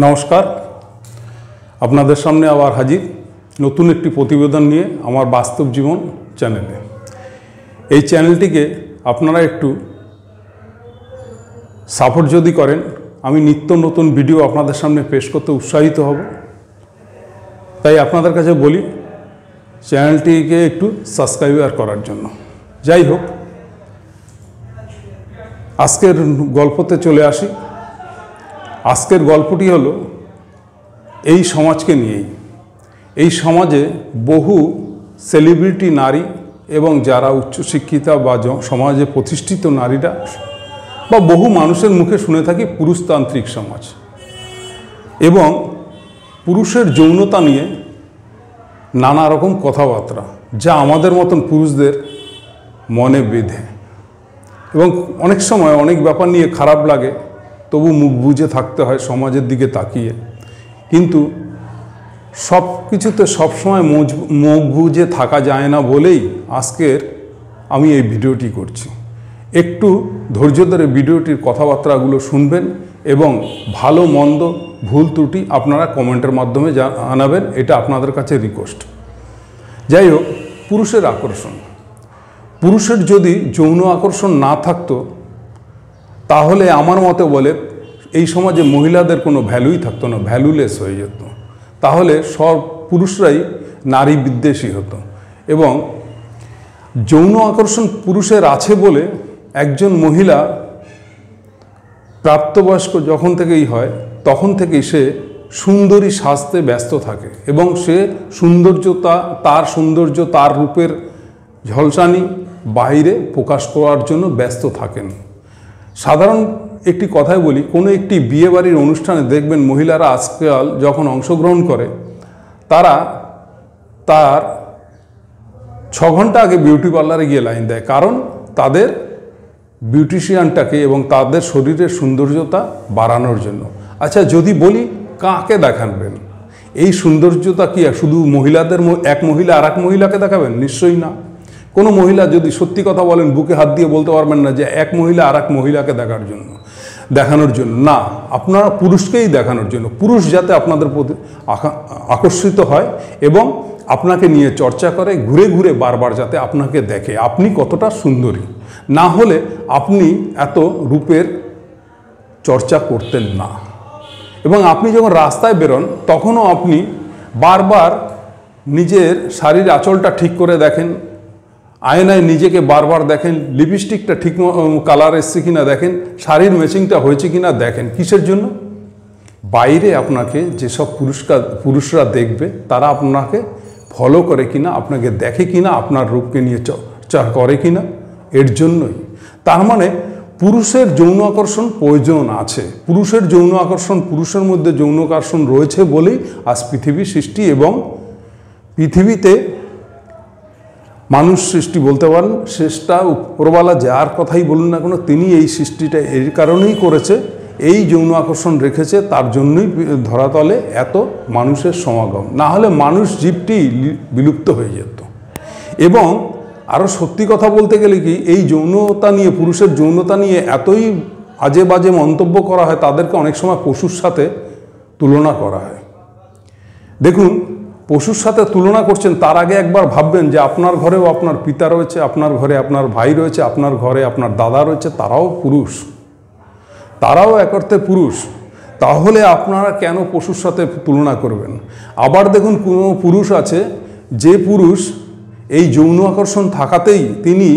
নমস্কার, আপনাদের সামনে আবার হাজির নতুন একটি প্রতিবেদন নিয়ে আমার বাস্তব জীবন চ্যানেলে। এই চ্যানেলটিকে আপনারা একটু সাপোর্ট যদি করেন, আমি নিত্য নতুন ভিডিও আপনাদের সামনে পেশ করতে উৎসাহিত হব। তাই আপনাদের কাছে বলি চ্যানেলটিকে একটু সাবস্ক্রাইব করার জন্য। যাই হোক, আজকের গল্পতে চলে আসি। আজকের গল্পটি হলো এই সমাজকে নিয়েই। এই সমাজে বহু সেলিব্রিটি নারী এবং যারা উচ্চশিক্ষিতা বা সমাজে প্রতিষ্ঠিত নারীরা বা বহু মানুষের মুখে শুনে থাকি পুরুষতান্ত্রিক সমাজ এবং পুরুষের যৌনতা নিয়ে নানা রকম কথাবার্তা, যা আমাদের মতন পুরুষদের মনে বেঁধে এবং অনেক সময় অনেক ব্যাপার নিয়ে খারাপ লাগে, তবু মুখ বুজে থাকতে হয় সমাজের দিকে তাকিয়ে। কিন্তু সব কিছুতে সবসময় মুখ বুজে থাকা যায় না বলেই আজকের আমি এই ভিডিওটি করছি। একটু ধৈর্য ধরে ভিডিওটির কথাবার্তাগুলো শুনবেন এবং ভালো মন্দ ভুল ত্রুটি আপনারা কমেন্টের মাধ্যমে জানাবেন, এটা আপনাদের কাছে রিকোয়েস্ট। যাই হোক, পুরুষের আকর্ষণ। পুরুষের যদি যৌন আকর্ষণ না থাকতো তাহলে আমার মতে বলে এই সমাজে মহিলাদের কোনো ভ্যালুই থাকতো না, ভ্যালুলেস হয়ে যেত। তাহলে সব পুরুষরাই নারী বিদ্বেষী হতো। এবং যৌন আকর্ষণ পুরুষের আছে বলে একজন মহিলা প্রাপ্তবয়স্ক যখন থেকেই হয় তখন থেকেই সে সুন্দরী সাজতে ব্যস্ত থাকে এবং সে তার সৌন্দর্য তার রূপের ঝলসানি বাইরে প্রকাশ করার জন্য ব্যস্ত থাকেন। সাধারণ একটি কথাই বলি, কোনো একটি বিয়েবাড়ির অনুষ্ঠানে দেখবেন মহিলারা আজকাল যখন অংশগ্রহণ করে তারা তার 6 ঘন্টা আগে বিউটি পার্লারে গিয়ে লাইন দেয়, কারণ তাদের বিউটিশিয়ানটাকে এবং তাদের শরীরের সৌন্দর্যতা বাড়ানোর জন্য। আচ্ছা, যদি বলি কাকে দেখাবেন? এই সৌন্দর্যতা কি শুধু মহিলাদের, এক মহিলা আর এক মহিলাকে দেখাবেন? নিশ্চয়ই না। কোনো মহিলা যদি সত্যি কথা বলেন বুকে হাত দিয়ে বলতে পারবেন না যে এক মহিলা আর এক মহিলাকে দেখানোর জন্য না, আপনারা পুরুষকেই দেখানোর জন্য। পুরুষ যাতে আপনাদের প্রতি আকর্ষিত হয় এবং আপনাকে নিয়ে চর্চা করে, ঘুরে ঘুরে বারবার যাতে আপনাকে দেখে আপনি কতটা সুন্দরী। না হলে আপনি এত রূপের চর্চা করতেন না। এবং আপনি যখন রাস্তায় বেরোন তখনও আপনি বারবার নিজের শাড়ির আঁচলটা ঠিক করে দেখেন, আয়নায় নিজেকে বারবার দেখেন, লিপস্টিকটা ঠিক কালার এসছে কিনা দেখেন, শাড়ির ম্যাচিংটা হয়েছে কিনা দেখেন। কিসের জন্য? বাইরে আপনাকে যেসব পুরুষরা দেখবে তারা আপনাকে ফলো করে কিনা, আপনাকে দেখে কিনা, আপনার রূপকে নিয়ে চর্চা করে কিনা, এর জন্যই। তার মানে পুরুষের যৌন আকর্ষণ প্রয়োজন আছে। পুরুষের যৌন আকর্ষণ, পুরুষের মধ্যে যৌন আকর্ষণ রয়েছে বলেই আজ পৃথিবী সৃষ্টি এবং পৃথিবীতে মানুষ সৃষ্টি বলতে পারেন। শেষটা উপরওয়ালা যার কথাই বলুন না কেন, তিনি এই সৃষ্টিটা এই কারণেই করেছে, এই যৌন আকর্ষণ রেখেছে, তার জন্যই ধরাতলে এত মানুষের সমাগম। না হলে মানুষ জীবটি বিলুপ্ত হয়ে যেত। এবং আরও সত্যি কথা বলতে গেলে কি, এই যৌনতা নিয়ে, পুরুষের যৌনতা নিয়ে এতই আজে বাজে মন্তব্য করা হয়, তাদেরকে অনেক সময় পশুর সাথে তুলনা করা হয়। দেখুন, পশুর সাথে তুলনা করছেন তার আগে একবার ভাববেন যে আপনার ঘরেও আপনার পিতা রয়েছে, আপনার ঘরে আপনার ভাই রয়েছে, আপনার ঘরে আপনার দাদা রয়েছে, তারাও পুরুষ, তারাও এক অর্থে পুরুষ। তাহলে আপনারা কেন পশুর সাথে তুলনা করবেন? আবার দেখুন, কোনো পুরুষ আছে যে পুরুষ এই যৌন আকর্ষণ থাকাতেই তিনি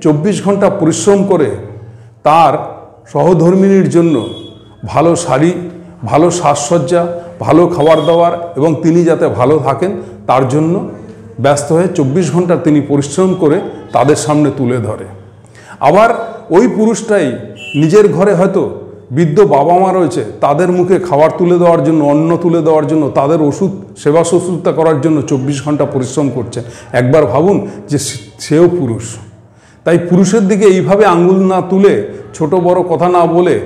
24 ঘন্টা পরিশ্রম করে তার সহধর্মিণীর জন্য ভালো শাড়ি, ভালো সাজসজ্জা, ভালো খাবার দাবার এবং তিনি যাতে ভালো থাকেন তার জন্য ব্যস্ত হয়ে 24 ঘন্টা তিনি পরিশ্রম করে তাদের সামনে তুলে ধরে। আবার ওই পুরুষটাই নিজের ঘরে হয়তো বৃদ্ধ বাবা মা রয়েছে, তাদের মুখে খাবার তুলে দেওয়ার জন্য, অন্ন তুলে দেওয়ার জন্য, তাদের ওষুধ সেবা শুশ্রূষা করার জন্য 24 ঘন্টা পরিশ্রম করছে। একবার ভাবুন যে সেও পুরুষ। তাই পুরুষের দিকে এইভাবে আঙ্গুল না তুলে, ছোট বড় কথা না বলে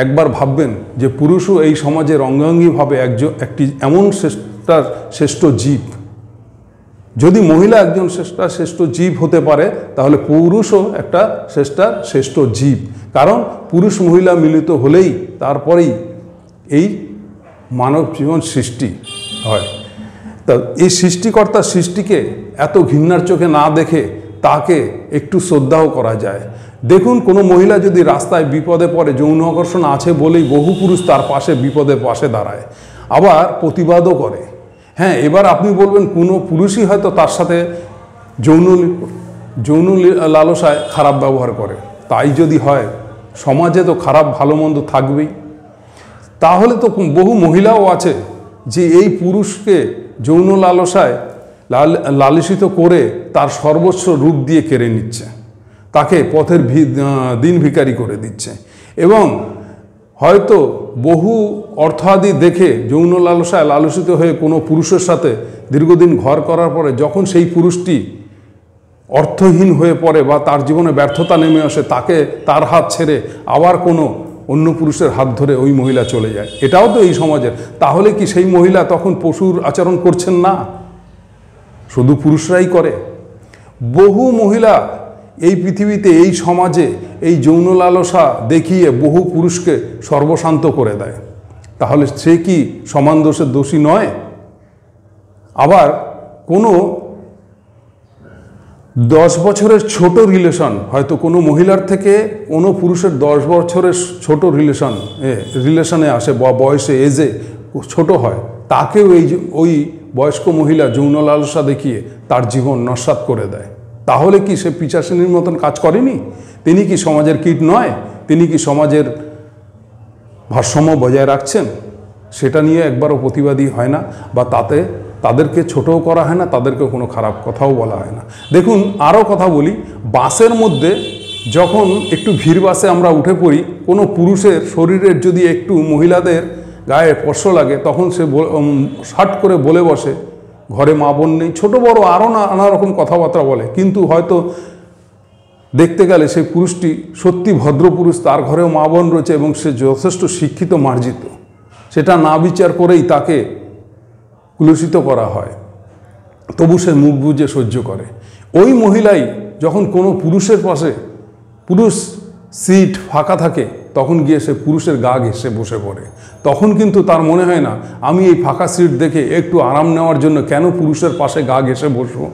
একবার ভাববেন যে পুরুষও এই সমাজের অঙ্গাঙ্গিভাবে একটি এমন শ্রেষ্ঠ জীব। যদি মহিলা একজন শ্রেষ্ঠ জীব হতে পারে তাহলে পুরুষও একটা শ্রেষ্ঠ জীব। কারণ পুরুষ মহিলা মিলিত হলেই তারপরেই এই মানব জীবন সৃষ্টি হয়। তা এই সৃষ্টিকর্তার সৃষ্টিকে এত ঘৃণার চোখে না দেখে তাকে একটু শ্রদ্ধাও করা যায়। দেখুন, কোনো মহিলা যদি রাস্তায় বিপদে পড়ে, যৌন আকর্ষণ আছে বলেই বহু পুরুষ তার পাশে বিপদে পাশে দাঁড়ায়, আবার প্রতিবাদও করে। হ্যাঁ, এবার আপনি বলবেন কোনো পুরুষই হয়তো তার সাথে যৌন লালসায় খারাপ ব্যবহার করে। তাই যদি হয়, সমাজে তো খারাপ ভালো মন্দ থাকবেই। তাহলে তো বহু মহিলাও আছে যে এই পুরুষকে যৌন লালসায় লালসিত করে তার সর্বস্ব রূপ দিয়ে কেড়ে নিচ্ছে, তাকে পথের দিন ভিখারি করে দিচ্ছে, এবং হয়তো বহু অর্থাদি দেখে যৌন লালসায় লালসিত হয়ে কোনো পুরুষের সাথে দীর্ঘদিন ঘর করার পরে যখন সেই পুরুষটি অর্থহীন হয়ে পড়ে বা তার জীবনে ব্যর্থতা নেমে আসে, তাকে তার হাত ছেড়ে আবার কোনো অন্য পুরুষের হাত ধরে ওই মহিলা চলে যায়। এটাও তো এই সমাজের। তাহলে কি সেই মহিলা তখন পশুর আচরণ করছেন না? শুধু পুরুষরাই করে? বহু মহিলা এই পৃথিবীতে, এই সমাজে এই যৌন লালসা দেখিয়ে বহু পুরুষকে সর্বশান্ত করে দেয়। তাহলে সে কি সমান দোষের দোষী নয়? আবার কোনো 10 বছরের ছোট রিলেশন, হয়তো কোনো মহিলার থেকে কোনো পুরুষের 10 বছরের ছোট রিলেশনে আসে বা বয়সে এজে ছোট হয়, তাকেও ওই বয়স্ক মহিলা যৌন লালসা দেখিয়ে তার জীবন নস্যাৎ করে দেয়। তাহলে কি সে পিশাচিনীর মতন কাজ করেনি? তিনি কি সমাজের কীট নয়? তিনি কি সমাজের ভারসাম্য বজায় রাখছেন? সেটা নিয়ে একবারও প্রতিবাদী হয় না, বা তাদেরকে ছোটও করা হয় না, তাদেরকে কোনো খারাপ কথাও বলা হয় না। দেখুন, আরও কথা বলি, বাসের মধ্যে যখন একটু ভিড় বাসে আমরা উঠে পড়ি, কোনো পুরুষের শরীরের যদি একটু মহিলাদের গায়ে স্পর্শ লাগে, তখন সে শাট করে বলে বসে, ঘরে মা বোন নেই, ছোট বড় আরও নানা রকম কথাবার্তা বলে। কিন্তু হয়তো দেখতে গেলে সেই পুরুষটি সত্যি ভদ্র পুরুষ, তার ঘরেও মা বোন রয়েছে এবং সে যথেষ্ট শিক্ষিত মার্জিত। সেটা না বিচার করেই তাকে কুলুষিত করা হয়, তবু সে মুখ বুজে সহ্য করে। ওই মহিলাই যখন কোনো পুরুষের পাশে পুরুষ সিট ফাঁকা থাকে, তখন গিয়ে সে পুরুষের গা ঘেঁষে বসে পড়ে। তখন কিন্তু তার মনে হয় না আমি এই ফাঁকা সিট দেখে একটু আরাম নেওয়ার জন্য কেন পুরুষের পাশে গা ঘেঁষে বসবো,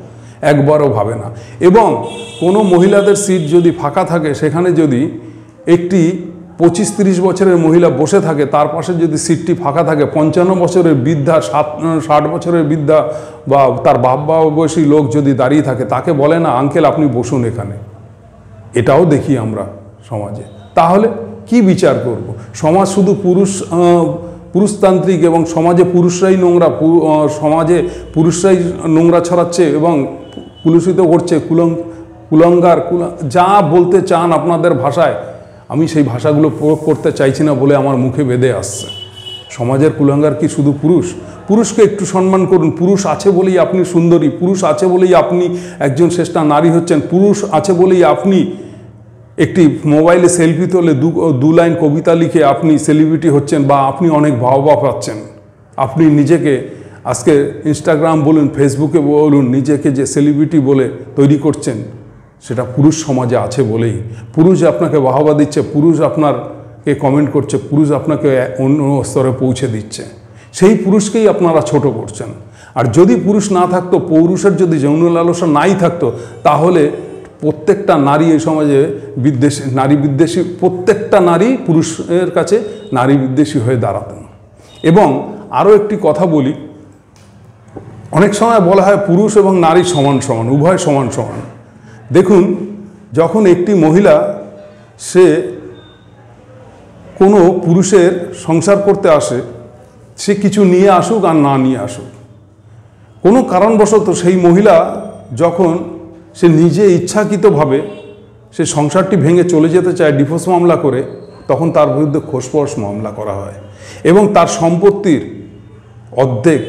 একবারও ভাবে না। এবং কোনো মহিলাদের সিট যদি ফাঁকা থাকে, সেখানে যদি একটি 25-30 বছরের মহিলা বসে থাকে, তার পাশে যদি সিটটি ফাঁকা থাকে, 55 বছরের বৃদ্ধা, 60 বছরের বৃদ্ধা বা তার বাবা বয়সী লোক যদি দাঁড়িয়ে থাকে, তাকে বলে না আঙ্কেল আপনি বসুন এখানে। এটাও দেখি আমরা সমাজে। তাহলে কি বিচার করব? সমাজ শুধু পুরুষতান্ত্রিক এবং সমাজে পুরুষরাই নোংরা, সমাজে পুরুষরাই নোংরা ছড়াচ্ছে এবং কুলুষিত করছে, কুলঙ্গার যা বলতে চান আপনাদের ভাষায়, আমি সেই ভাষাগুলো প্রয়োগ করতে চাইছি না বলে আমার মুখে বেঁধে আসছে। সমাজের কুলঙ্গার কি শুধু পুরুষ? পুরুষকে একটু সম্মান করুন। পুরুষ আছে বলেই আপনি সুন্দরী, পুরুষ আছে বলেই আপনি একজন শ্রেষ্ঠা নারী হচ্ছেন, পুরুষ আছে বলেই আপনি একটি মোবাইলে সেলফি তোলে 2 লাইন কবিতা লিখে আপনি সেলিব্রিটি হচ্ছেন বা আপনি অনেক ভাবা পাচ্ছেন। আপনি নিজেকে আজকে ইনস্টাগ্রাম বলুন, ফেসবুকে বলুন, নিজেকে যে সেলিব্রিটি বলে তৈরি করছেন, সেটা পুরুষ সমাজে আছে বলেই। পুরুষ আপনাকে বাহবা দিচ্ছে, পুরুষ আপনাকে কমেন্ট করছে, পুরুষ আপনাকে অন্য স্তরে পৌঁছে দিচ্ছে, সেই পুরুষকেই আপনারা ছোট করছেন। আর যদি পুরুষ না থাকতো, পুরুষের যদি যৌন লালসা নাই থাকতো, তাহলে প্রত্যেকটা নারী এই সমাজে নারী বিদ্বেষী, প্রত্যেকটা নারী পুরুষের কাছে নারী বিদ্বেষী হয়ে দাঁড়াতেন। এবং আরও একটি কথা বলি, অনেক সময় বলা হয় পুরুষ এবং নারী সমান সমান, উভয় সমান সমান। দেখুন, যখন একটি মহিলা সে কোনো পুরুষের সংসার করতে আসে, সে কিছু নিয়ে আসুক আর না নিয়ে আসুক, কোনো কারণবশত সেই মহিলা যখন সে নিজে ইচ্ছাকৃতভাবে সে সংসারটি ভেঙে চলে যেতে চায় ডিভোর্স মামলা করে, তখন তার বিরুদ্ধে খোসপোশ মামলা করা হয় এবং তার সম্পত্তির অর্ধেক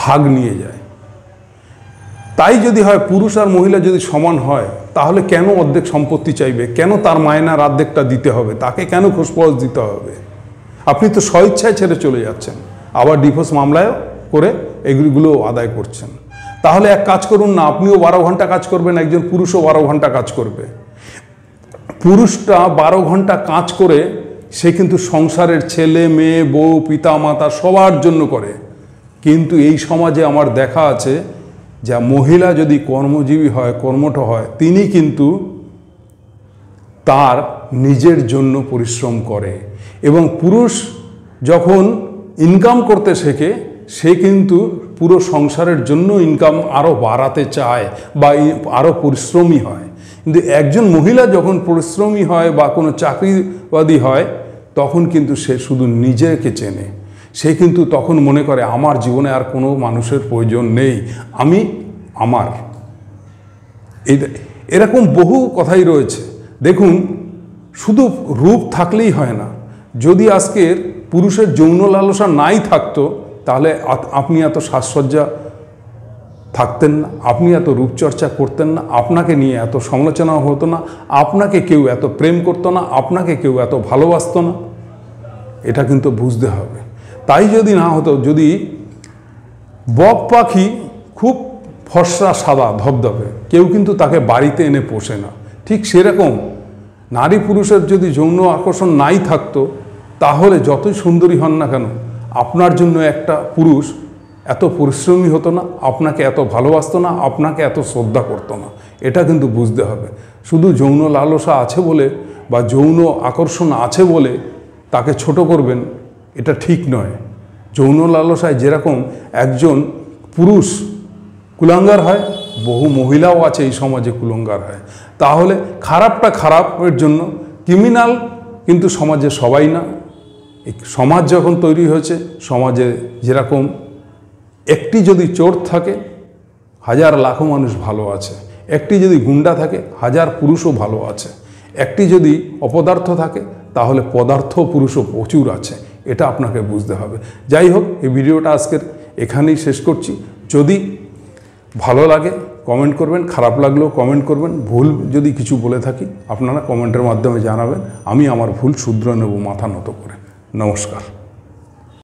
ভাগ নিয়ে যায়। তাই যদি হয়, পুরুষ আর মহিলা যদি সমান হয়, তাহলে কেন অর্ধেক সম্পত্তি চাইবে? কেন তার মায়নার অর্ধেকটা দিতে হবে? তাকে কেন খোসপোশ দিতে হবে? আপনি তো স্বইচ্ছায় ছেড়ে চলে যাচ্ছেন, আবার ডিভোর্স মামলায় করে এগুলো আদায় করছেন। তাহলে এক কাজ করুন না, আপনিও 12 ঘন্টা কাজ করবেন, একজন পুরুষও 12 ঘন্টা কাজ করবে। পুরুষটা 12 ঘন্টা কাজ করে সে কিন্তু সংসারের ছেলে মেয়ে বউ পিতা মাতা সবার জন্য করে। কিন্তু এই সমাজে আমার দেখা আছে, যা মহিলা যদি কর্মজীবী হয়, কর্মঠ হয়, তিনি কিন্তু তার নিজের জন্য পরিশ্রম করে। এবং পুরুষ যখন ইনকাম করতে শেখে, সে কিন্তু পুরো সংসারের জন্য ইনকাম আরও বাড়াতে চায় বা আরও পরিশ্রমী হয়। কিন্তু একজন মহিলা যখন পরিশ্রমী হয় বা কোনো চাকরিবাদী হয়, তখন কিন্তু সে শুধু নিজেকে চেনে। সে কিন্তু তখন মনে করে আমার জীবনে আর কোনো মানুষের প্রয়োজন নেই, আমি আমার। এরকম বহু কথাই রয়েছে। দেখুন, শুধু রূপ থাকলেই হয় না। যদি আজকের পুরুষের যৌন লালসা নাই থাকতো, তাহলে আপনি এত সাজসজ্জা থাকতেন না, আপনি এত রূপচর্চা করতেন না, আপনাকে নিয়ে এত সমালোচনা হতো না, আপনাকে কেউ এত প্রেম করতো না, আপনাকে কেউ এত ভালোবাসতো না। এটা কিন্তু বুঝতে হবে। তাই যদি না হতো, যদি বক পাখি খুব ফর্সা সাদা ধবধবে, কেউ কিন্তু তাকে বাড়িতে এনে পোষে না। ঠিক সেরকম নারী পুরুষের যদি যৌন আকর্ষণ নাই থাকতো, তাহলে যতই সুন্দরী হন না কেন, আপনার জন্য একটা পুরুষ এত পরিশ্রমী হতো না, আপনাকে এত ভালোবাসতো না, আপনাকে এত শ্রদ্ধা করতো না। এটা কিন্তু বুঝতে হবে। শুধু যৌন লালসা আছে বলে বা যৌন আকর্ষণ আছে বলে তাকে ছোট করবেন, এটা ঠিক নয়। যৌন লালসায় যেরকম একজন পুরুষ কুলাঙ্গার হয়, বহু মহিলাও আছে এই সমাজে কুলাঙ্গার হয়। তাহলে খারাপটা খারাপের জন্য, ক্রিমিনাল কিন্তু সমাজে সবাই না। এই সমাজ যখন তৈরি হয়েছে, সমাজে যেরকম একটি যদি চোর থাকে, হাজার লাখো মানুষ ভালো আছে। একটি যদি গুন্ডা থাকে, হাজার পুরুষও ভালো আছে। একটি যদি অপদার্থ থাকে, তাহলে পদার্থ পুরুষও প্রচুর আছে। এটা আপনাকে বুঝতে হবে। যাই হোক, এই ভিডিওটা আজকের এখানেই শেষ করছি। যদি ভালো লাগে কমেন্ট করবেন, খারাপ লাগলেও কমেন্ট করবেন। ভুল যদি কিছু বলে থাকি, আপনারা কমেন্টের মাধ্যমে জানাবেন। আমি আমার ভুল শুধরে নেব মাথা নত করে। নমস্কার।